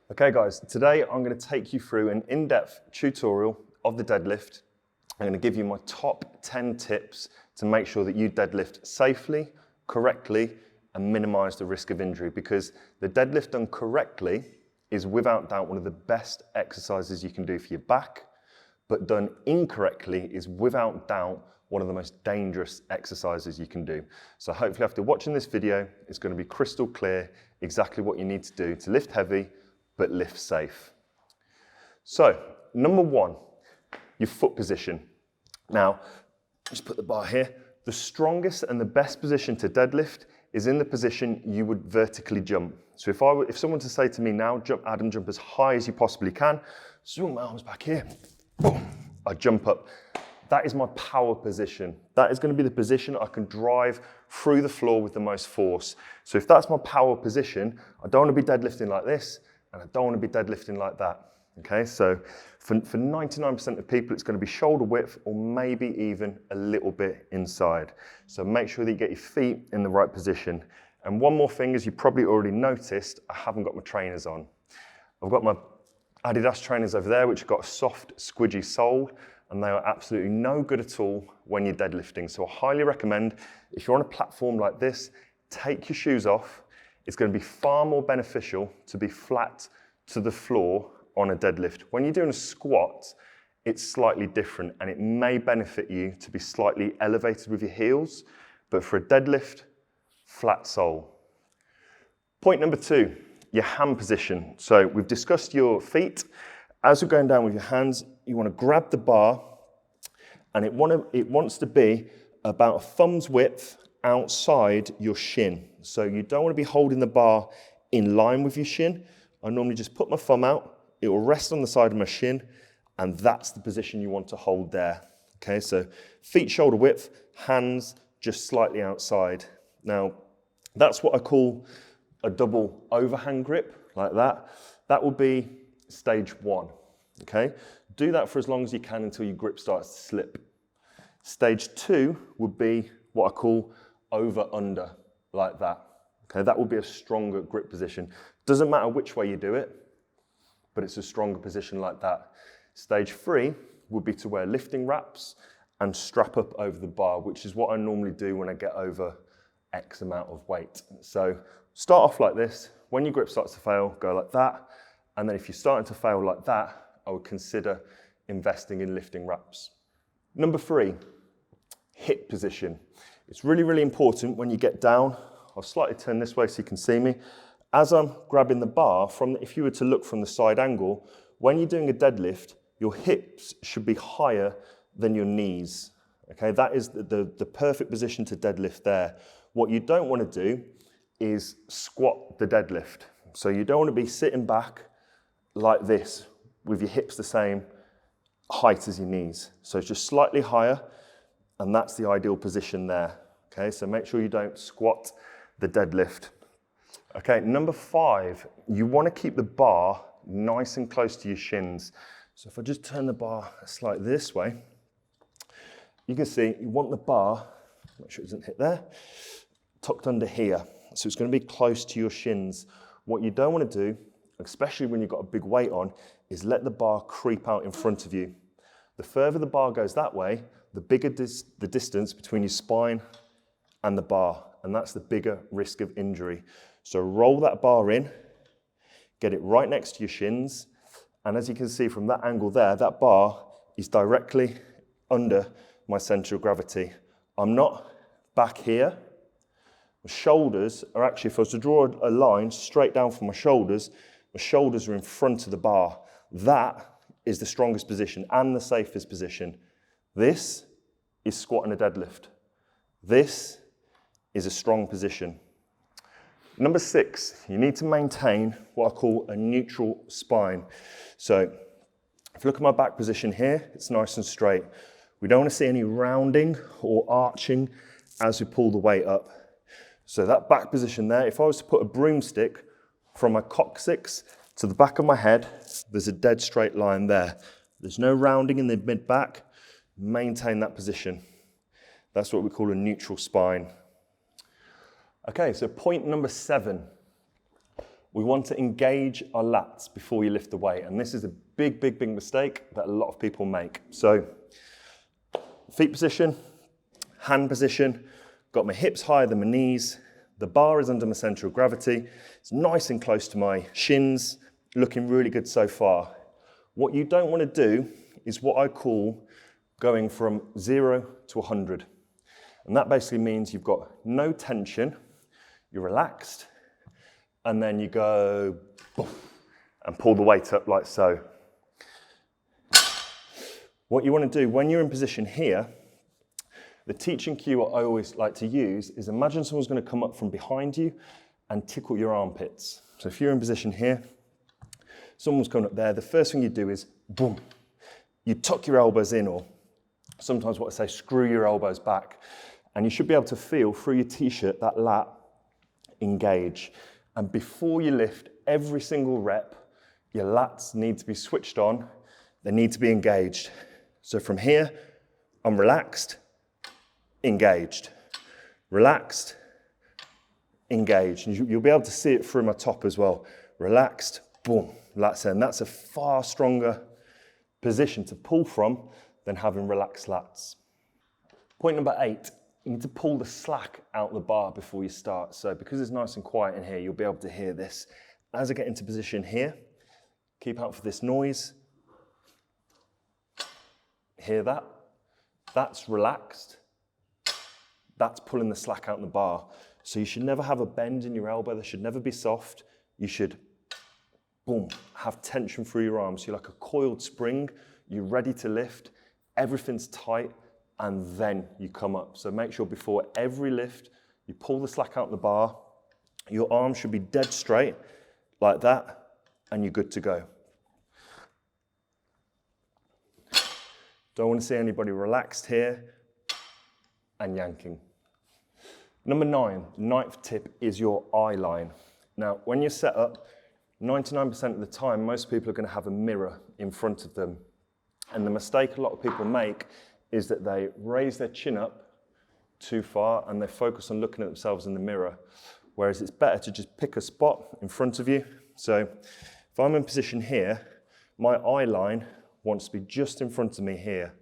Okay guys, today I'm going to take you through an in-depth tutorial of the deadlift. I'm going to give you my top 10 tips to make sure that you deadlift safely, correctly, and minimize the risk of injury, because the deadlift done correctly is without doubt one of the best exercises you can do for your back, but done incorrectly is without doubt one of the most dangerous exercises you can do. So hopefully after watching this video, it's going to be crystal clear exactly what you need to do to lift heavy, but lift safe. So, number one, your foot position. Now, just put the bar here. The strongest and the best position to deadlift is in the position you would vertically jump. So if someone to say to me now, Adam, jump as high as you possibly can, swing my arms back here, boom, I jump up. That is my power position. That is going to be the position I can drive through the floor with the most force. So if that's my power position, I don't want to be deadlifting like this, and I don't want to be deadlifting like that. Okay, so for 99% of people, it's going to be shoulder width or maybe even a little bit inside. So make sure that you get your feet in the right position. And one more thing, as you probably already noticed, I haven't got my trainers on. I've got my Adidas trainers over there, which have got a soft, squidgy sole, and they are absolutely no good at all when you're deadlifting. So I highly recommend, if you're on a platform like this, take your shoes off. It's going to be far more beneficial to be flat to the floor on a deadlift. When you're doing a squat, it's slightly different, and it may benefit you to be slightly elevated with your heels, but for a deadlift, flat sole. Point number two, your hand position. So we've discussed your feet. As you're going down with your hands, you want to grab the bar, and it wants to be about a thumb's width outside your shin. So you don't want to be holding the bar in line with your shin. I normally just put my thumb out, it will rest on the side of my shin, and that's the position you want to hold there. Okay, so feet shoulder width, hands just slightly outside. Now, that's what I call a double overhand grip, like that. That will be stage one, okay? Do that for as long as you can until your grip starts to slip. Stage two would be what I call over under, like that. Okay, that will be a stronger grip position. Doesn't matter which way you do it, but it's a stronger position like that. Stage three would be to wear lifting wraps and strap up over the bar, which is what I normally do when I get over X amount of weight. So start off like this. When your grip starts to fail, go like that. And then if you're starting to fail like that, I would consider investing in lifting wraps. Number three, hip position. It's really, really important when you get down. I'll slightly turn this way so you can see me. As I'm grabbing the bar, if you were to look from the side angle, when you're doing a deadlift, your hips should be higher than your knees. Okay, that is the perfect position to deadlift there. What you don't want to do is squat the deadlift. So you don't want to be sitting back like this with your hips the same height as your knees. So it's just slightly higher, and that's the ideal position there. Okay, so make sure you don't squat the deadlift. Okay, number five, you want to keep the bar nice and close to your shins. So if I just turn the bar slightly this way, you can see you want the bar, make sure it doesn't hit there, tucked under here. So it's going to be close to your shins. What you don't want to do, especially when you've got a big weight on, is let the bar creep out in front of you. The further the bar goes that way, the bigger the distance between your spine and the bar, and that's the bigger risk of injury. So roll that bar in, get it right next to your shins, and as you can see from that angle there, that bar is directly under my center of gravity. I'm not back here. My shoulders are actually, if I was to draw a line straight down from my shoulders are in front of the bar. That is the strongest position and the safest position. This is squatting a deadlift. This is a strong position. Number six, you need to maintain what I call a neutral spine. So if you look at my back position here, it's nice and straight. We don't want to see any rounding or arching as we pull the weight up. So that back position there, if I was to put a broomstick from my coccyx to the back of my head, there's a dead straight line there. There's no rounding in the mid-back. Maintain that position. That's what we call a neutral spine. Okay, so point number 7. We want to engage our lats before you lift the weight. And this is a big, big, big mistake that a lot of people make. So feet position, hand position, got my hips higher than my knees. The bar is under my center of gravity. It's nice and close to my shins, looking really good so far. What you don't want to do is what I call going from 0 to 100. And that basically means you've got no tension, you're relaxed, and then you go boom, and pull the weight up like so. What you want to do when you're in position here, the teaching cue I always like to use is imagine someone's going to come up from behind you and tickle your armpits. So if you're in position here, someone's coming up there, the first thing you do is boom. You tuck your elbows in, or sometimes what I say, screw your elbows back. And you should be able to feel through your t-shirt that lat engage. And before you lift every single rep, your lats need to be switched on. They need to be engaged. So from here, I'm relaxed, engaged, relaxed, engaged. And you'll be able to see it through my top as well. Relaxed, boom, lats in. That's a far stronger position to pull from than having relaxed lats. Point number 8. You need to pull the slack out the bar before you start. So because it's nice and quiet in here, you'll be able to hear this. As I get into position here, keep out for this noise. Hear that? That's relaxed. That's pulling the slack out the bar. So you should never have a bend in your elbow. They should never be soft. You should, boom, have tension through your arms. You're like a coiled spring. You're ready to lift. Everything's tight. And then you come up. So make sure before every lift, you pull the slack out the bar, your arms should be dead straight, like that, and you're good to go. Don't want to see anybody relaxed here, and yanking. Number 9, the 9th tip is your eye line. Now, when you're set up, 99% of the time, most people are going to have a mirror in front of them. And the mistake a lot of people make is that they raise their chin up too far and they focus on looking at themselves in the mirror. Whereas it's better to just pick a spot in front of you. So if I'm in position here, my eye line wants to be just in front of me here.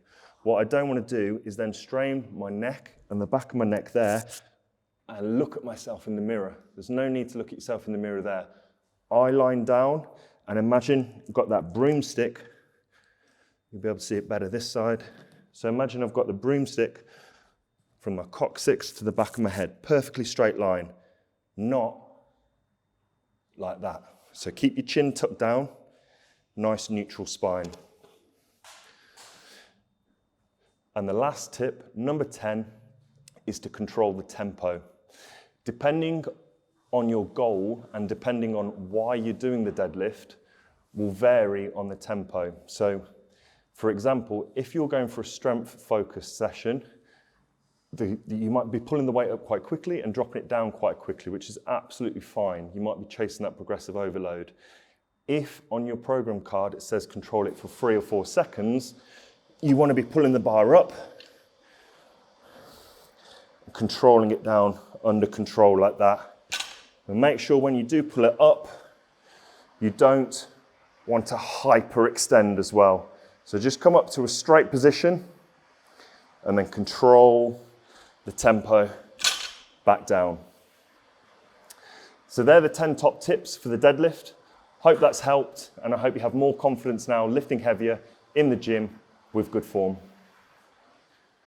What I don't want to do is then strain my neck and the back of my neck there and look at myself in the mirror. There's no need to look at yourself in the mirror there. Eye line down, and imagine you've got that broomstick. You'll be able to see it better this side. So imagine I've got the broomstick from my coccyx to the back of my head, perfectly straight line, not like that. So keep your chin tucked down, nice neutral spine. And the last tip, number 10, is to control the tempo. Depending on your goal and depending on why you're doing the deadlift will vary on the tempo. So for example, if you're going for a strength-focused session, you might be pulling the weight up quite quickly and dropping it down quite quickly, which is absolutely fine. You might be chasing that progressive overload. If on your program card it says control it for 3 or 4 seconds, you want to be pulling the bar up, controlling it down under control like that. And make sure when you do pull it up, you don't want to hyperextend as well. So just come up to a straight position and then control the tempo back down. So they're the 10 top tips for the deadlift. Hope that's helped, and I hope you have more confidence now lifting heavier in the gym with good form.